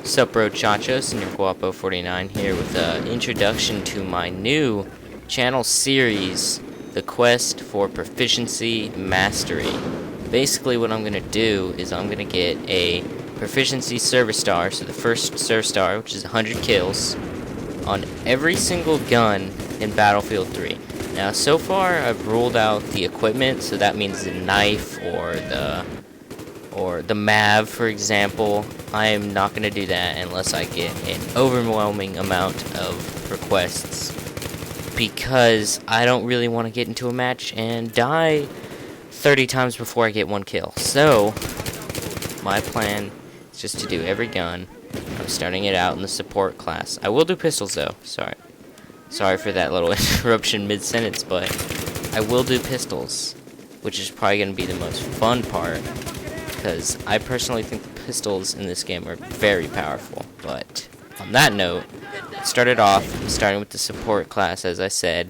Sup bro chachos, and your Guapo49 here with an introduction to my new channel series, The Quest for Proficiency Mastery. Basically what I'm going to do is I'm going to get a Proficiency Service Star, so the first Service Star, which is 100 kills, on every single gun in Battlefield 3. Now so far I've ruled out the equipment, so that means the knife or the MAV, for example. I am not going to do that unless I get an overwhelming amount of requests, because I don't really want to get into a match and die 30 times before I get one kill. So my plan is just to do every gun. I'm starting it out in the support class. I will do pistols though. Sorry for that little interruption mid-sentence, but I will do pistols, which is probably going to be the most fun part, because I personally think the pistols in this game are very powerful. But on that note, starting with the support class, as I said,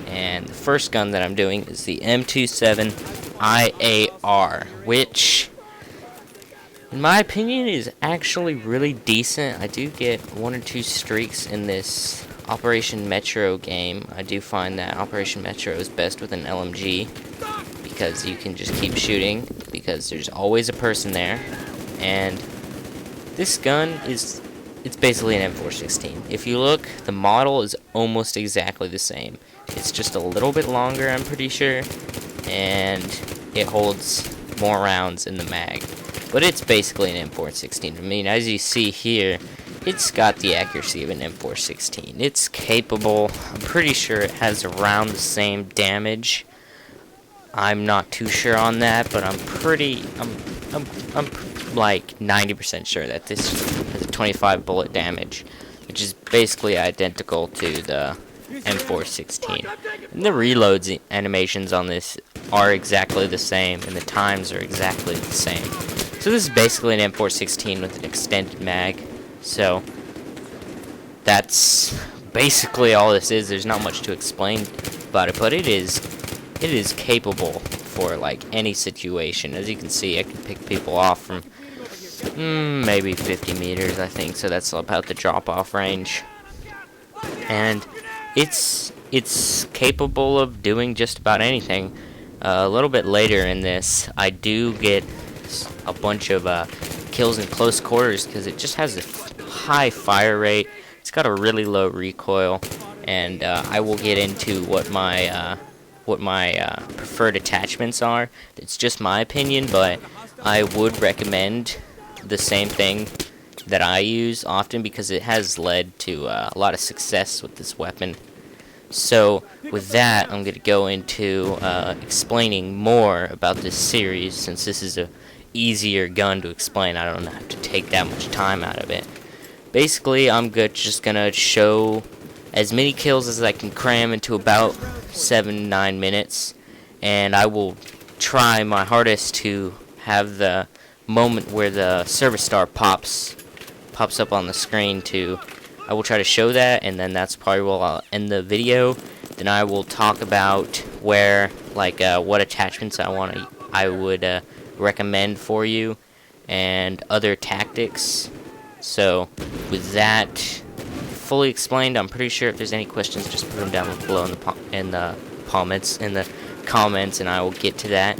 and the first gun that I'm doing is the M27 IAR, which, in my opinion, is actually really decent. I do get 1 or 2 streaks in this Operation Metro game. I do find that Operation Metro is best with an LMG, because you can just keep shooting, because there's always a person there. And this gun it's basically an M416. If you look, the model is almost exactly the same. It's just a little bit longer, I'm pretty sure, and it holds more rounds in the mag. But it's basically an M416. I mean, as you see here, it's got the accuracy of an M416. It's capable. I'm pretty sure it has around the same damage. I'm not too sure on that, but I'm like 90% sure that this has a 25 bullet damage, which is basically identical to the M416. And the reloads animations on this are exactly the same, and the times are exactly the same. So this is basically an M416 with an extended mag. So that's basically all this is. There's not much to explain about it, but it is capable for like any situation. As you can see, I can pick people off from maybe 50 meters, I think. So that's about the drop-off range, and it's capable of doing just about anything. A little bit later in this, I do get a bunch of kills in close quarters, because it just has a high fire rate. It's got a really low recoil, and I will get into what my preferred attachments are. It's just my opinion, but I would recommend the same thing that I use often, because it has led to a lot of success with this weapon. So with that, I'm going to go into explaining more about this series, since this is a easier gun to explain. I don't have to take that much time out of it. Basically, I'm just going to show as many kills as I can cram into about 7-9 minutes, and I will try my hardest to have the moment where the service star pops up on the screen I will try to show that, and then that's probably where I'll end the video. Then I will talk about where, like, what attachments I would recommend for you, and other tactics. So with that fully explained, I'm pretty sure if there's any questions, just put them down below in the comments, and I will get to that.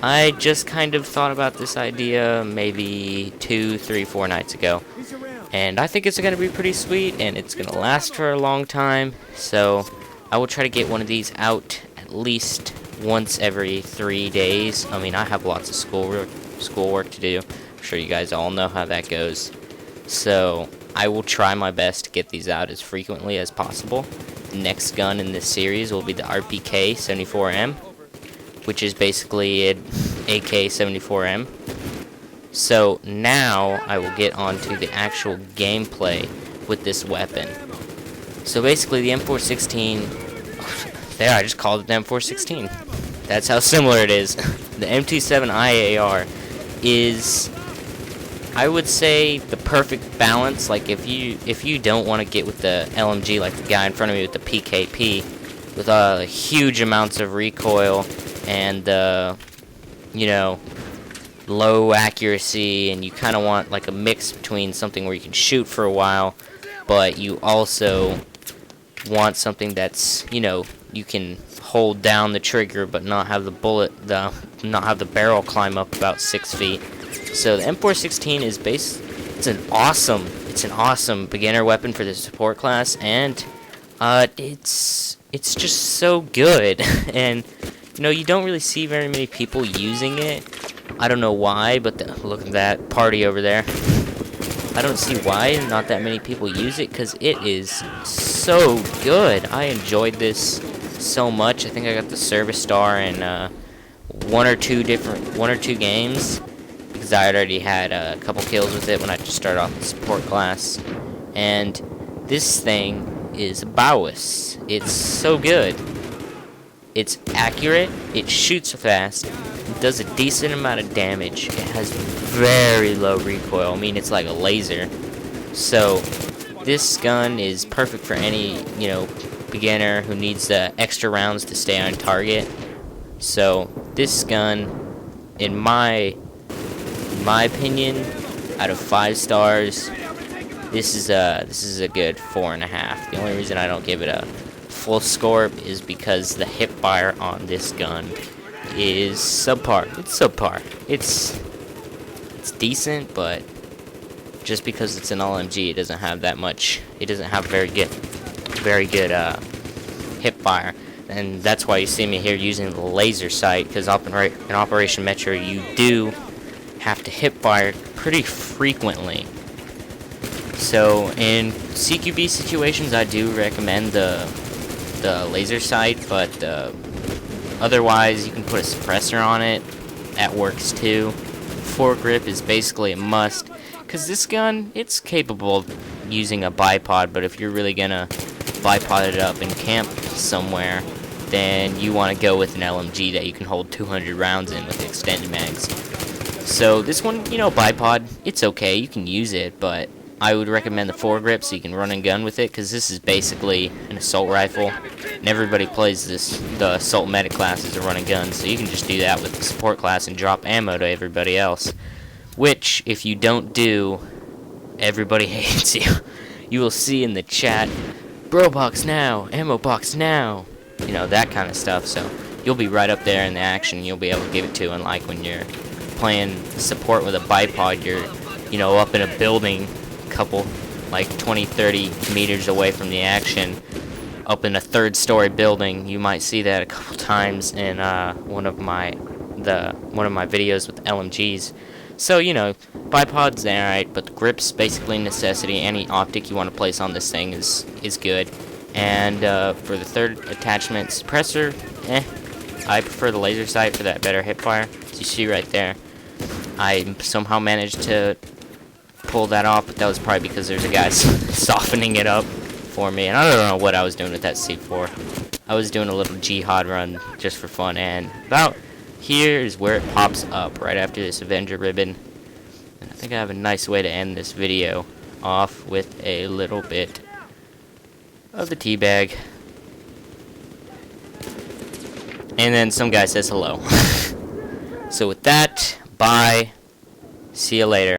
I just kind of thought about this idea maybe 2, 3, 4 nights ago, and I think it's going to be pretty sweet, and it's going to last for a long time. So I will try to get one of these out at least once every 3 days. I mean, I have lots of schoolwork to do. I'm sure you guys all know how that goes. So I will try my best to get these out as frequently as possible. The next gun in this series will be the RPK-74M, which is basically an AK-74M. So now I will get on to the actual gameplay with this weapon. So basically the M416, there, I just called it the M416. That's how similar it is. The M27 IAR is, I would say, the perfect balance. Like, if you don't want to get with the LMG like the guy in front of me with the PKP, with huge amounts of recoil and you know, low accuracy, and you kind of want like a mix between something where you can shoot for a while, but you also want something that's, you know, you can hold down the trigger but not have the not have the barrel climb up about 6 feet. So the M416 is it's an awesome beginner weapon for the support class, and it's just so good. And you know, you don't really see very many people using it. I don't know why, but look at that party over there. I don't see why not that many people use it, because it is so good. I enjoyed this so much. I think I got the service star in one or two games, because I already had a couple kills with it when I just started off the support class. And this thing is a Bowis. It's so good. It's accurate, it shoots fast, it does a decent amount of damage, it has very low recoil. I mean, it's like a laser. So this gun is perfect for any, you know, beginner who needs the extra rounds to stay on target. So this gun, in my opinion, out of 5 stars, this is a good 4.5. The only reason I don't give it a full score is because the hip fire on this gun is subpar. It's subpar. It's decent, but just because it's an LMG, it doesn't have that much. It doesn't have very good hip fire, and that's why you see me here using the laser sight. Because in Operation Metro, you do have to hip fire pretty frequently. So in CQB situations, I do recommend the laser sight, but otherwise you can put a suppressor on it. That works too. Foregrip is basically a must, because this gun, it's capable of using a bipod, but if you're really gonna bipod it up and camp somewhere, then you want to go with an LMG that you can hold 200 rounds in with extended mags. So this one, you know, bipod, it's okay, you can use it, but I would recommend the foregrip so you can run and gun with it, because this is basically an assault rifle, and everybody plays the assault medic class as a run and gun, so you can just do that with the support class and drop ammo to everybody else, which, if you don't do, everybody hates you. You will see in the chat, bro box now, ammo box now, you know, that kind of stuff. So you'll be right up there in the action, you'll be able to give it to, unlike when you're playing support with a bipod, you're, you know, up in a building couple, like 20-30 meters away from the action, up in a 3rd story building. You might see that a couple times in one of my videos with LMGs. So, you know, bipod's alright, but the grip's basically a necessity. Any optic you want to place on this thing is good. And for the 3rd attachment, suppressor, I prefer the laser sight for that better hip fire. As you see right there, I somehow managed to pull that off, but that was probably because there's a guy softening it up for me, and I don't know what I was doing with that C4. I was doing a little jihad run just for fun, and about here is where it pops up, right after this Avenger ribbon. And I think I have a nice way to end this video off with a little bit of the teabag. And then some guy says hello. So with that, bye. See you later.